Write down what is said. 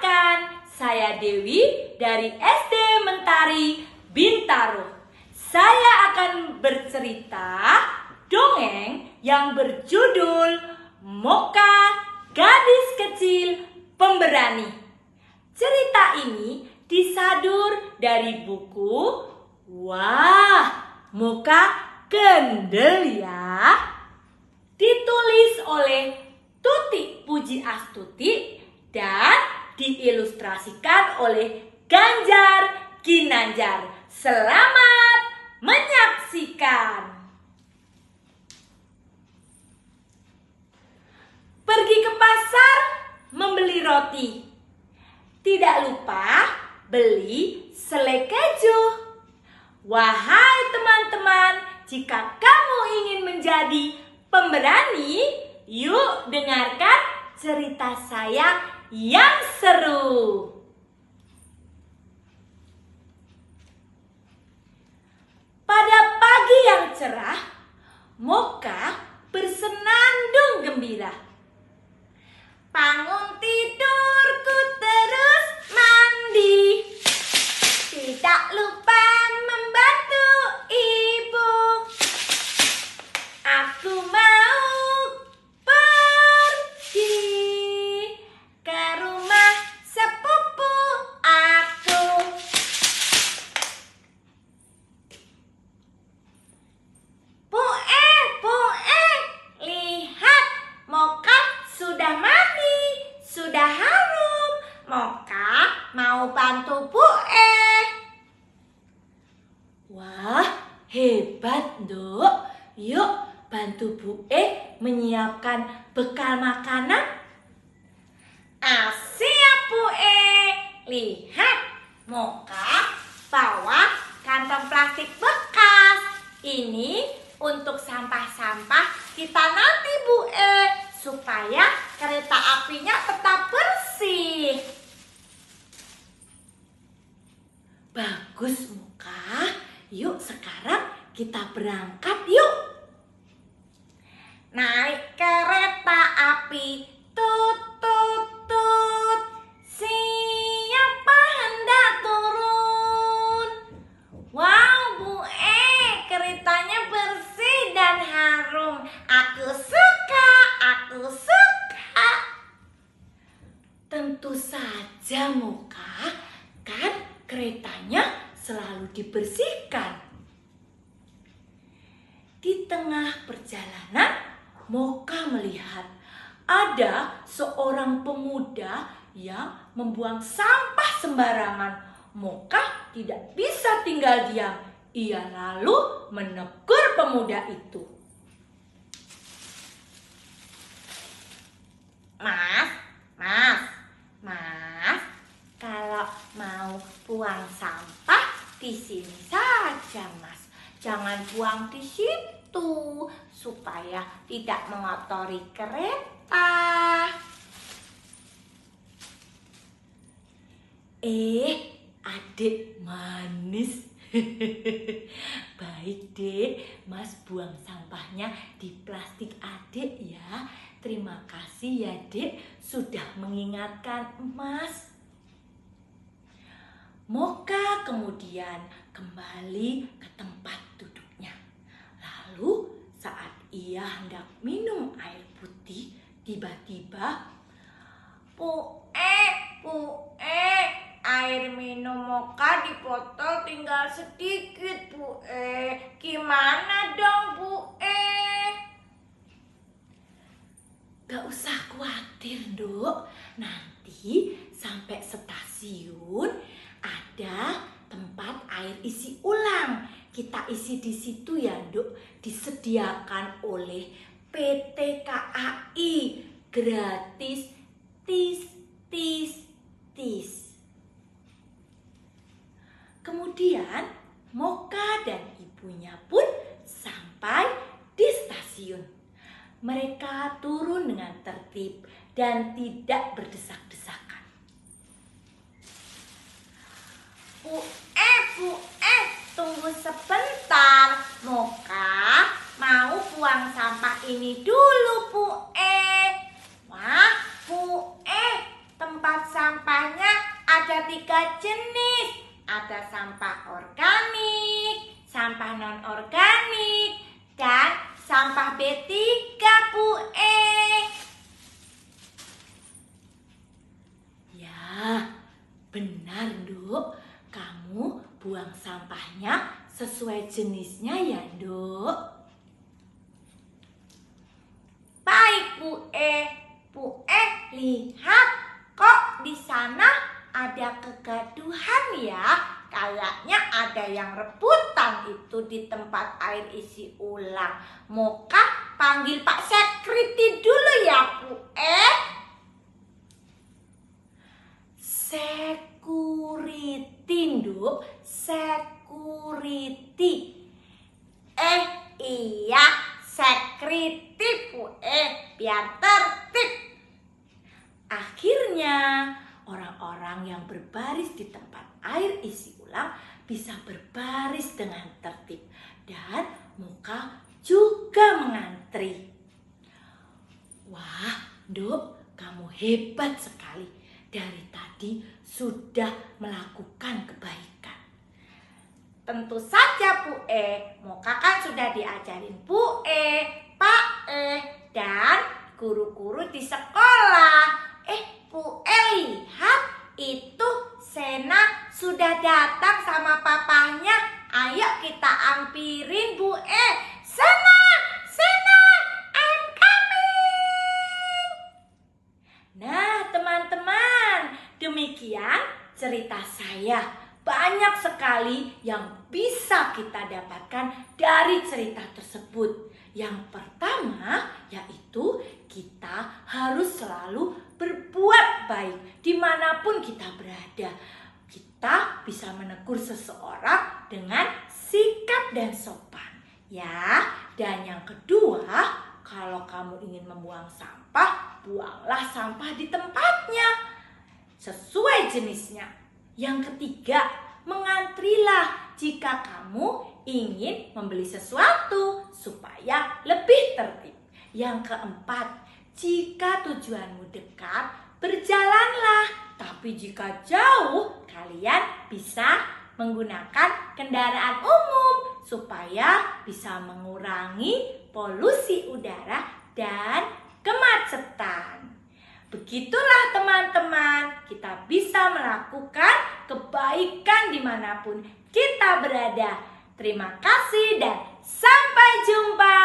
Perkenalkan, saya Dewi dari SD Mentari Bintaro. Saya akan bercerita dongeng yang berjudul Moka Gadis Kecil Pemberani. Cerita ini disadur dari buku Wah, Moka Kendel ya, ditulis oleh Tuti Puji Astuti dan diilustrasikan oleh Ganjar Ginanjar. Selamat menyaksikan. Pergi ke pasar membeli roti. Tidak lupa beli selai keju. Wahai teman-teman, jika kamu ingin menjadi pemberani, yuk dengarkan cerita saya yang seru. Pada pagi yang cerah, Moka bersenandung gembira. Bangun tidurku terus mandi, tidak lupa membantu ibu. Aku mau pergi ke rumah sepupu aku. Bu, lihat, Moka sudah mandi, sudah harum. Moka mau bantu Bu. Wah, hebat, Dok. Yuk bantu Bu menyiapkan bekal makanan. Siap Bu. Lihat, Moka bawa kantong plastik bekas. Ini untuk sampah-sampah kita nanti Bu, supaya kereta apinya tetap bersih. Bagus Moka. Yuk sekarang kita berangkat yuk. Naik kereta api, tut tut tut. Siapa hendak turun? Wow Bu, keretanya bersih dan harum. Aku suka, aku suka. Tentu saja Moka, kan keretanya selalu dibersihkan. Di tengah perjalanan, Moka melihat ada seorang pemuda yang membuang sampah sembarangan. Moka tidak bisa tinggal diam. Ia lalu menegur pemuda itu. Mas, kalau mau buang sampah di sini saja, Mas. Jangan buang di situ supaya tidak mengotori kereta. Adik manis. Baik Dek, Mas buang sampahnya di plastik adik ya. Terima kasih ya Dek sudah mengingatkan Mas. Moka kemudian kembali ke tempat duduknya. Lalu saat ia hendak minum air putih, tiba-tiba, Bu, air minum Moka di botol tinggal sedikit Bu. Gimana dong Bu? Gak usah khawatir Dok. Nanti sampai stasiun ada tempat air isi ulang. Kita isi di situ ya Dok. Disediakan oleh PT KAI. Gratis, tis. Kemudian Moka dan ibunya pun sampai di stasiun. Mereka turun dengan tertib dan tidak berdesak-desakan. Bu, tunggu sebentar. Moka mau buang sampah ini dulu Bu. Wah Bu, tempat sampah sampahnya ada 3 jenis. Ada sampah organik, sampah non-organik, dan sampah B3, Bu E. Ya, benar, Nduk. Kamu buang sampahnya sesuai jenisnya ya, Nduk. Baik, Bu E. Bu E, lihat kok di sana ada kegaduhan ya. Kayaknya ada yang rebutan itu di tempat air isi ulang. Moka panggil Pak Security dulu ya, Bu E. Security, Nduk. Security. Iya, security, Bu E, biar tertib. Akhirnya, orang-orang yang berbaris di tempat air isi ulang bisa berbaris dengan tertib dan Moka juga mengantri. Wah, Nduk, kamu hebat sekali. Dari tadi sudah melakukan kebaikan. Tentu saja, Bu E. Moka kan sudah diajarin Bu E, Pak E, dan guru-guru di sekolah. Bu E, lihat itu Sena sudah datang sama papanya. Ayo kita ampirin, Bu E. Sena, I'm coming. Nah, teman-teman, demikian cerita saya. Banyak sekali yang bisa kita dapatkan dari cerita tersebut. Yang pertama yaitu kita harus selalu berbuat baik dimanapun kita berada. Kita bisa menegur seseorang dengan sikap dan sopan, ya. Dan yang kedua, kalau kamu ingin membuang sampah, buanglah sampah di tempatnya sesuai jenisnya. Yang ketiga, mengantrilah jika kamu ingin membeli sesuatu supaya lebih tertib. Yang keempat, jika tujuanmu dekat, berjalanlah. Tapi jika jauh, kalian bisa menggunakan kendaraan umum supaya bisa mengurangi polusi udara dan kemacetan. Begitulah teman-teman, kita bisa melakukan kebaikan dimanapun kita berada. Terima kasih dan sampai jumpa.